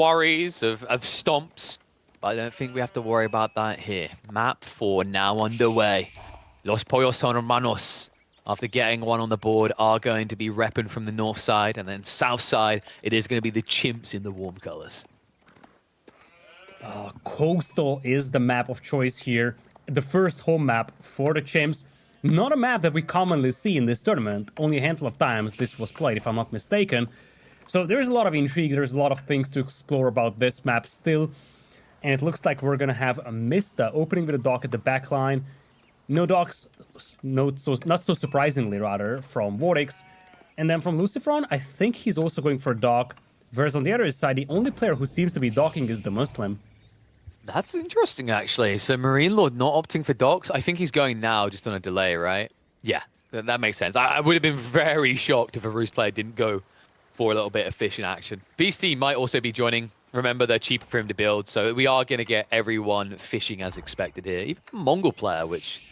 worries of stomps, but I don't think we have to worry about that here. Map 4 now underway. Los Pollos Hermanos, after getting one on the board, are going to be repping from the north side, and then south side, it is going to be the Chimps in the warm colors. Coastal is the map of choice here. The first home map for the Chimps. Not a map that we commonly see in this tournament. Only a handful of times this was played, if I'm not mistaken. So there's a lot of intrigue, there's a lot of things to explore about this map still. And it looks like we're gonna have a Mista opening with a dock at the back line. No docks, not so surprisingly rather, from VortiX. And then from Luciferon, I think he's also going for a dock. Whereas on the other side, the only player who seems to be docking is DeMusliM. That's interesting, actually. So MarineLorD not opting for docks. I think he's going now, just on a delay, right? Yeah, that makes sense. I would have been very shocked if a Roost player didn't go for a little bit of fish in action. Beastyqt might also be joining. Remember, they're cheaper for him to build, so we are going to get everyone fishing as expected here. Even the Mongol player, which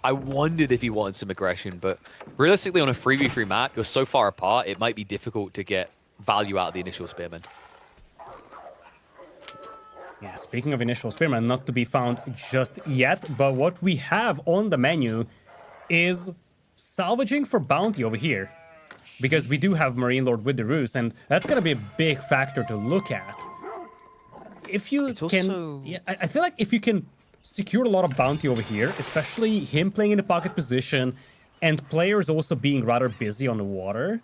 I wondered if he wanted some aggression, but realistically on a 3v3 map, you're so far apart, it might be difficult to get value out of the initial spearman. Yeah, speaking of initial spearman, not to be found just yet, but what we have on the menu is salvaging for bounty over here. Because we do have MarineLorD with the roost, and that's going to be a big factor to look at. If you yeah, I feel like if you can secure a lot of bounty over here, especially him playing in the pocket position, and players also being rather busy on the water,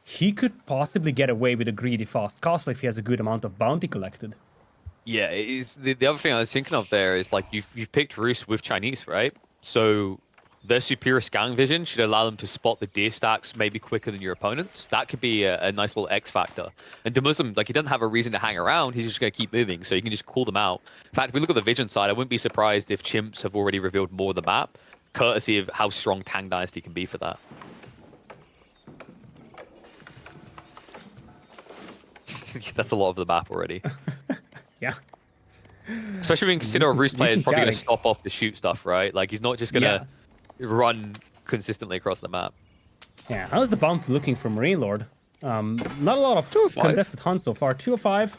he could possibly get away with a greedy fast castle if he has a good amount of bounty collected. Yeah, the other thing I was thinking of there is, like, you've picked Roost with Chinese, right? So their superior scanning vision should allow them to spot the deer stacks maybe quicker than your opponents. That could be a nice little X factor. And DeMusliM, like, he doesn't have a reason to hang around. He's just going to keep moving, so you can just call them out. In fact, if we look at the vision side, I wouldn't be surprised if Chimps have already revealed more of the map, courtesy of how strong Tang Dynasty can be for that. That's a lot of the map already. Yeah. Especially when you consider a Roost player is probably going to stop off the shoot stuff, right? Like, he's not just going to run consistently across the map. Yeah, how's the bounty looking for MarineLorD? Not a lot of contested hunts so far. 205.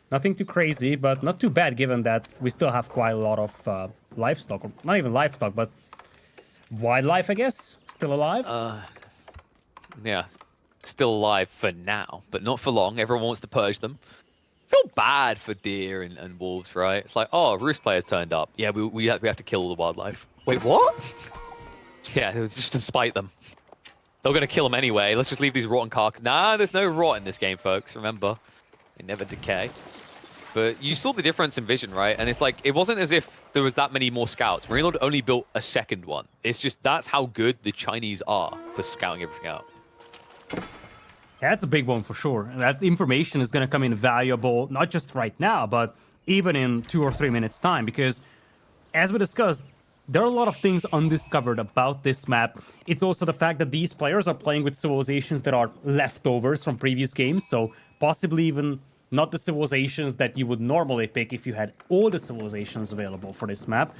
Nothing too crazy, but not too bad given that we still have quite a lot of livestock. Or not even livestock, but wildlife, I guess. Still alive. Yeah, still alive for now, but not for long. Everyone wants to purge them. Feel bad for deer and wolves, right? It's like, oh, Roost players turned up. Yeah, we have to kill all the wildlife. Wait, what? Yeah, it was just to spite them. They're going to kill them anyway. Let's just leave these rotten carcasses. Nah, there's no rot in this game, folks. Remember, they never decay. But you saw the difference in vision, right? And it's like, it wasn't as if there was that many more scouts. MarineLorD only built a second one. It's just, that's how good the Chinese are for scouting everything out. Yeah, that's a big one for sure. That information is going to come in valuable, not just right now, but even in 2 or 3 minutes' time. Because, as we discussed, there are a lot of things undiscovered about this map. It's also the fact that these players are playing with civilizations that are leftovers from previous games, so possibly even not the civilizations that you would normally pick if you had all the civilizations available for this map.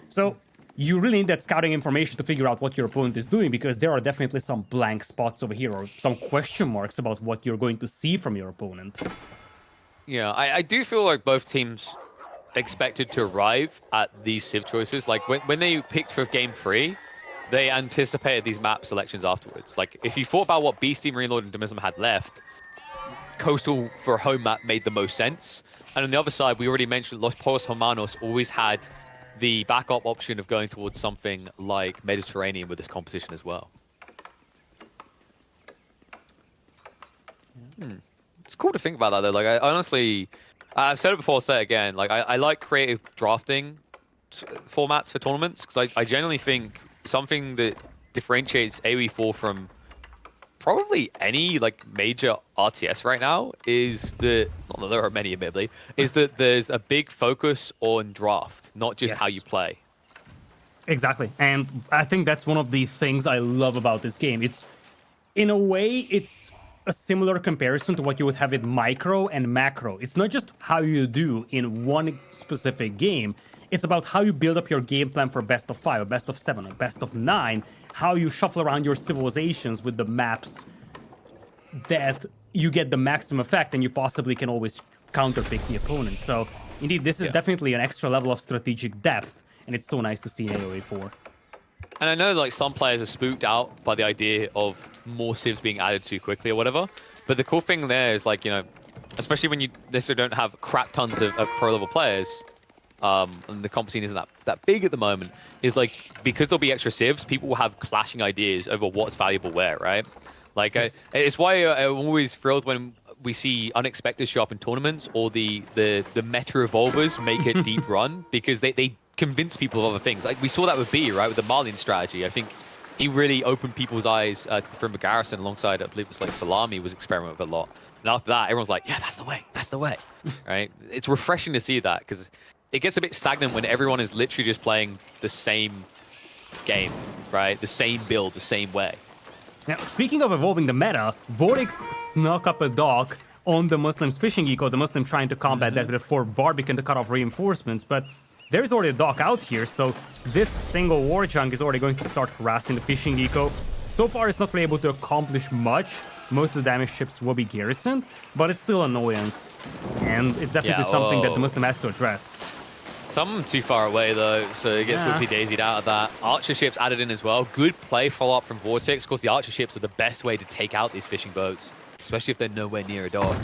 So you really need that scouting information to figure out what your opponent is doing, because there are definitely some blank spots over here, or some question marks about what you're going to see from your opponent. Yeah, I do feel like both teams expected to arrive at these civ choices. Like, when they picked for Game 3, they anticipated these map selections afterwards. Like, if you thought about what Beastyqt, MarineLorD, and DeMusliM had left, Coastal for a home map made the most sense. And on the other side, we already mentioned Los Pollos Hermanos always had the backup option of going towards something like Mediterranean with this composition as well. It's cool to think about that, though. Like, I honestly, I've said it before, I'll say it again. Like, I like creative drafting formats for tournaments, because I genuinely think something that differentiates AOE4 from probably any, like, major RTS right now is that, although there are many admittedly, is that there's a big focus on draft, not just how you play. Exactly. And I think that's one of the things I love about this game. It's, in a way, it's a similar comparison to what you would have in micro and macro. It's not just how you do in one specific game. It's about how you build up your game plan for best of 5, a best of 7, a best of 9, how you shuffle around your civilizations with the maps that you get the maximum effect, and you possibly can always counterpick the opponent. So indeed, this is definitely an extra level of strategic depth, and it's so nice to see in AOE4. And I know like some players are spooked out by the idea of more civs being added too quickly or whatever. But the cool thing there is like, you know, especially when you necessarily don't have crap tons of pro level players, and the comp scene isn't that big at the moment, is like because there'll be extra civs, people will have clashing ideas over what's valuable where, right? Like Yes. it's why I'm always thrilled when we see unexpected show up in tournaments or the meta evolvers make a deep run because they convince people of other things. Like we saw that with B, right, with the Marlin strategy. I think he really opened people's eyes to the Frimba Garrison alongside, I believe it was like Salami was experimenting with a lot. And after that, everyone's like, yeah, that's the way, right? It's refreshing to see that because it gets a bit stagnant when everyone is literally just playing the same game, right? The same build, the same way. Now, speaking of evolving the meta, VortiX snuck up a dock on DeMusliM's fishing eco, DeMusliM trying to combat that with a 4 Barbican to cut off reinforcements, but there's already a dock out here, so this single war junk is already going to start harassing the fishing eco. So far, it's not really able to accomplish much. Most of the damage ships will be garrisoned, but it's still an annoyance. And it's definitely something that DeMusliM has to address. Some too far away though, so it gets whoopsie-daisied out of that. Archer ships added in as well. Good play follow-up from VortiX. Of course, the Archer ships are the best way to take out these fishing boats, especially if they're nowhere near a dock.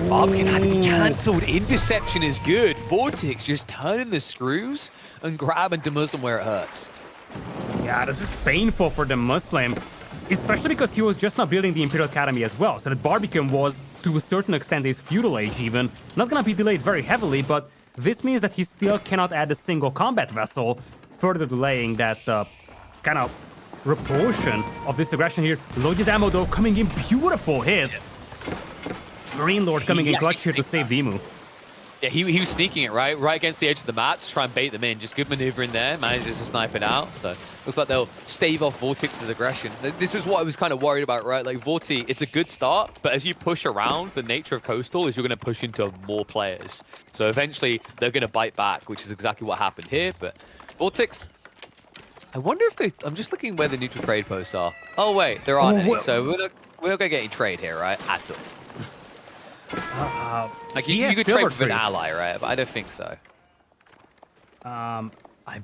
Barbican had to be cancelled. Interception is good. VortiX just turning the screws and grabbing DeMusliM where it hurts. Yeah, this is painful for DeMusliM, especially because he was just now building the Imperial Academy as well, so that Barbican was, to a certain extent, his feudal age even. Not gonna be delayed very heavily, but this means that he still cannot add a single combat vessel, further delaying that kind of repulsion of this aggression here. Loaded ammo though, coming in, beautiful hit. MarineLorD coming in clutch here to save Demu. Yeah, he was sneaking it, right against the edge of the map to try and bait them in. Just good maneuvering there, manages to snipe it out. So looks like they'll stave off VortiX's aggression. This is what I was kind of worried about, right? Like Vorti, it's a good start, but as you push around, the nature of Coastal is you're going to push into more players. So eventually they're going to bite back, which is exactly what happened here. But VortiX, I wonder if they... I'm just looking where the neutral trade posts are. Oh wait, there aren't any. So we're not going to get any trade here, right? At all. Like you could trade with an ally, right? But I don't think so. I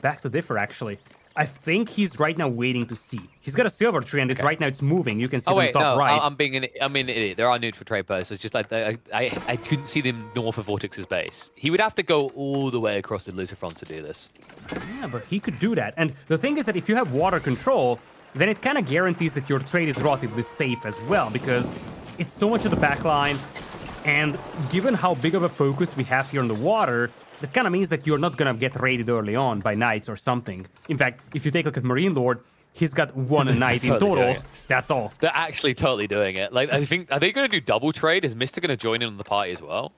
beg to differ, actually. I think he's right now waiting to see. He's got a silver tree, and it's right now it's moving. You can see them top right. I'm being an idiot. There are neutral trade posts. It's just like I couldn't see them north of VortiX's base. He would have to go all the way across the Lizard Front to do this. Yeah, but he could do that. And the thing is that if you have water control, then it kind of guarantees that your trade is relatively safe as well, because it's so much of the backline. And given how big of a focus we have here on the water, that kind of means that you're not going to get raided early on by knights or something. In fact, if you take a look at MarineLorD, he's got one knight in total. That's all. They're actually totally doing it. Like, I think, are they going to do double trade? Is Mista going to join in on the party as well?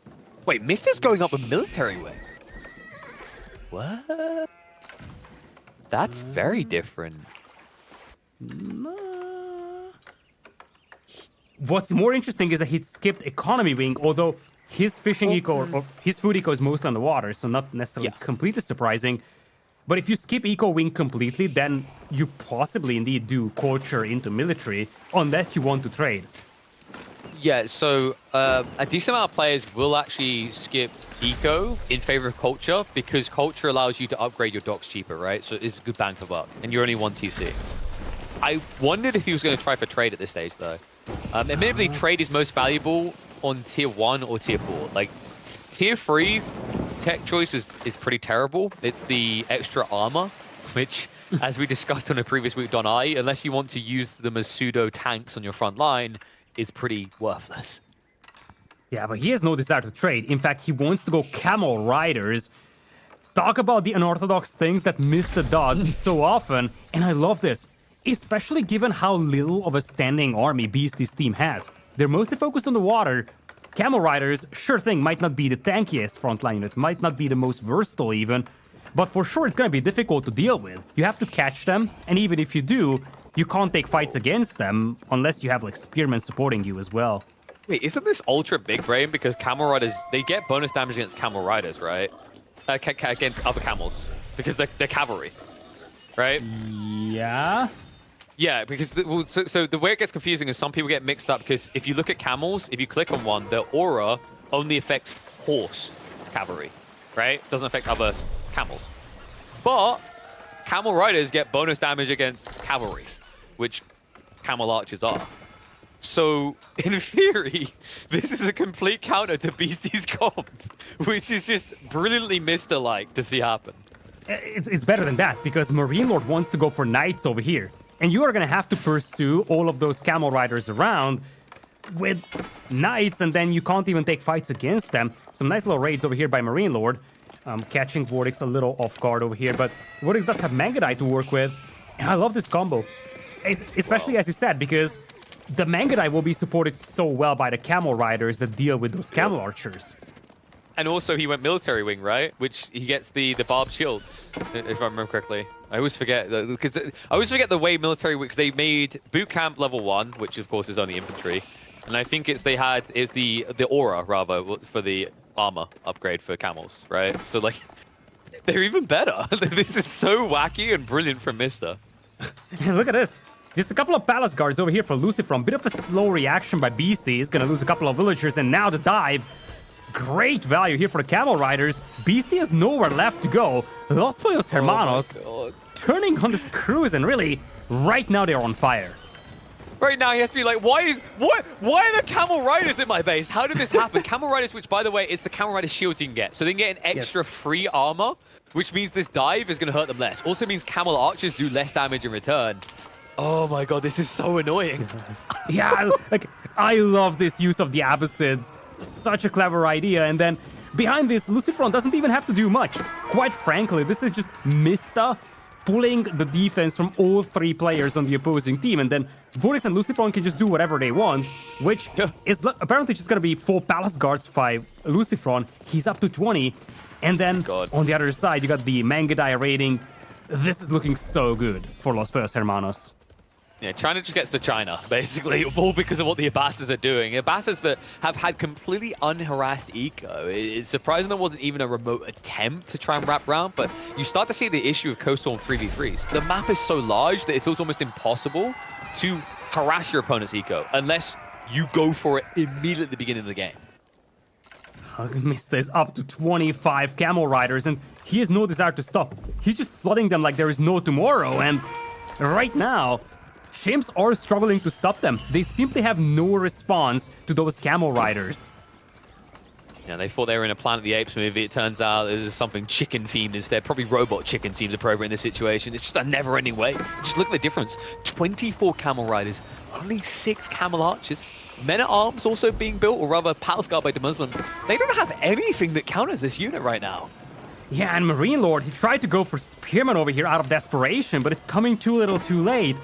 Wait, Mista's going up a military wing. What? That's very different. What's more interesting is that he skipped economy wing, although his fishing eco, or his food eco is mostly on the water, so not necessarily completely surprising. But if you skip eco wing completely, then you possibly indeed do culture into military, unless you want to trade. Yeah, so a decent amount of players will actually skip eco in favor of culture, because culture allows you to upgrade your docks cheaper, right? So it's a good bang for buck, and you're only 1 TC. I wondered if he was going to try for trade at this stage, though. Admittedly, trade is most valuable on tier 1 or tier 4. Like, tier 3's tech choice is pretty terrible. It's the extra armor, which, as we discussed on a previous week on I, unless you want to use them as pseudo tanks on your front line, is pretty worthless. Yeah, but he has no desire to trade. In fact, he wants to go camel riders. Talk about the unorthodox things that Mista does so often, and I love this. Especially given how little of a standing army Beastyqt's team has. They're mostly focused on the water. Camel riders, sure thing, might not be the tankiest frontline unit, might not be the most versatile even, but for sure it's gonna be difficult to deal with. You have to catch them, and even if you do, you can't take fights against them unless you have like spearmen supporting you as well. Wait, isn't this ultra big brain? Because camel riders, they get bonus damage against camel riders, right? Against other camels, because they're cavalry, right? Yeah. Yeah, because so the way it gets confusing is some people get mixed up because if you look at camels, if you click on one, their aura only affects horse cavalry, right? Doesn't affect other camels. But camel riders get bonus damage against cavalry, which camel archers are. So, in theory, this is a complete counter to Beastie's comp, which is just brilliantly Mista-like to see happen. It's better than that, because MarineLorD wants to go for knights over here. And you are going to have to pursue all of those camel riders around with knights, and then you can't even take fights against them. Some nice little raids over here by MarineLorD. Catching VortiX a little off guard over here, but VortiX does have Mangadai to work with. And I love this combo. Especially, as you said, because the Mangadai will be supported so well by the camel riders that deal with those camel archers. And also he went military wing, right? Which he gets the barbed shields, if I remember correctly. I always forget because I always forget the way military wing, because they made boot camp level 1, which of course is only infantry, and I think it's the aura rather for the armor upgrade for camels, right? So like they're even better. This is so wacky and brilliant from Mista. Look at this. Just a couple of palace guards over here for Lucifron. Bit of a slow reaction by Beastie. He's gonna lose a couple of villagers, and now the dive. Great value here for the camel riders. Beastie has nowhere left to go. Los Pollos Hermanos turning on this cruise, and really, right now they're on fire. Right now he has to be like, why are the camel riders in my base? How did this happen? Camel riders, which by the way, is the camel rider shields you can get. So they can get an extra free armor, which means this dive is gonna hurt them less. Also means camel archers do less damage in return. Oh my god, this is so annoying. Yeah, like, I love this use of the Abbasids. Such a clever idea. And then behind this, Lucifron doesn't even have to do much. Quite frankly, this is just Mista pulling the defense from all 3 players on the opposing team. And then VortiX and Lucifron can just do whatever they want, which is apparently just going to be 4 palace guards by Lucifron. He's up to 20. And then on the other side, you got the Mangadai raiding. This is looking so good for Los Pollos Hermanos. Yeah, China just gets to China, basically, all because of what the Abbasids are doing. Abbasids that have had completely unharassed eco. It's surprising there wasn't even a remote attempt to try and wrap around, but you start to see the issue of coastal and 3v3s. The map is so large that it feels almost impossible to harass your opponent's eco, unless you go for it immediately at the beginning of the game. Mista is up to 25 camel riders, and he has no desire to stop. He's just flooding them like there is no tomorrow, and right now, Chimps are struggling to stop them. They simply have no response to those camel riders. Yeah, they thought they were in a Planet of the Apes movie. It turns out this is something chicken-themed instead. Probably robot chicken seems appropriate in this situation. It's just a never-ending wave. Just look at the difference. 24 camel riders, only 6 camel archers. Men-at-Arms also being built, or rather Palace Guard by DeMusliM. They don't have anything that counters this unit right now. Yeah, and MarineLorD, he tried to go for Spearman over here out of desperation, but it's coming too little too late.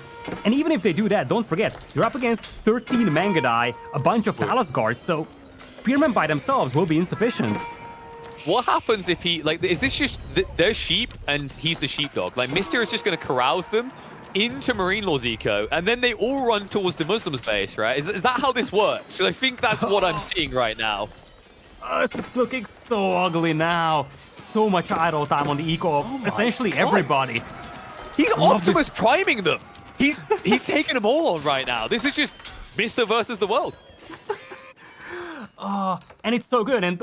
And even if they do that, don't forget, you're up against 13 Mangadai, a bunch of Palace Guards, so Spearmen by themselves will be insufficient. What happens if he, like, is this just, they're sheep and he's the sheepdog? Like, Mista is just going to carouse them into MarineLorD's eco, and then they all run towards the Muslims' base, right? Is that how this works? Because I think that's what I'm seeing right now. This is looking so ugly now. So much idle time on the eco of essentially everybody. He's Optimus priming them. He's taking them all on right now. This is just Mista versus the world. And it's so good. And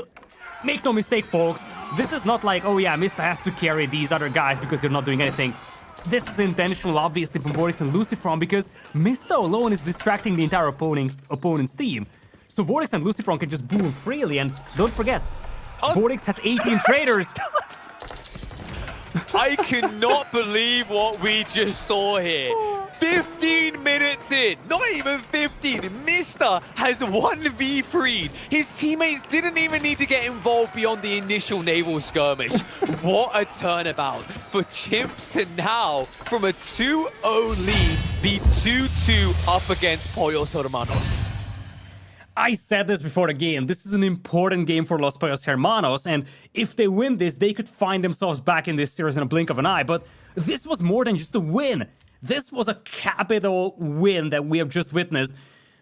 make no mistake, folks, this is not like, oh yeah, Mista has to carry these other guys because they're not doing anything. This is intentional, obviously, from VortiX and Lucifron, because Mista alone is distracting the entire opponent's team. So VortiX and Lucifron can just boom freely, and don't forget, VortiX has 18 traders. I cannot believe what we just saw here. 15 minutes in, not even 15, Mista has 1v3'd. His teammates didn't even need to get involved beyond the initial naval skirmish. What a turnabout for Chimps to now, from a 2-0 lead, be 2-2 up against Pollos Hermanos. I said this before the game, this is an important game for Los Pollos Hermanos, and if they win this, they could find themselves back in this series in a blink of an eye, but this was more than just a win. This was a capital win that we have just witnessed.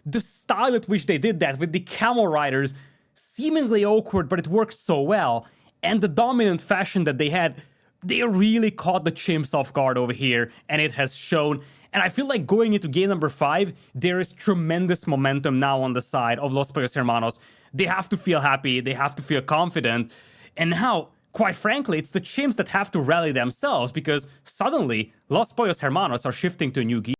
The style at which they did that with the camel riders, seemingly awkward, but it worked so well, and the dominant fashion that they had, they really caught the Chimps off guard over here, and it has shown. And I feel like going into game number 5, there is tremendous momentum now on the side of Los Pollos Hermanos. They have to feel happy, they have to feel confident. And now, quite frankly, it's the chimps that have to rally themselves, because suddenly Los Pollos Hermanos are shifting to a new gear.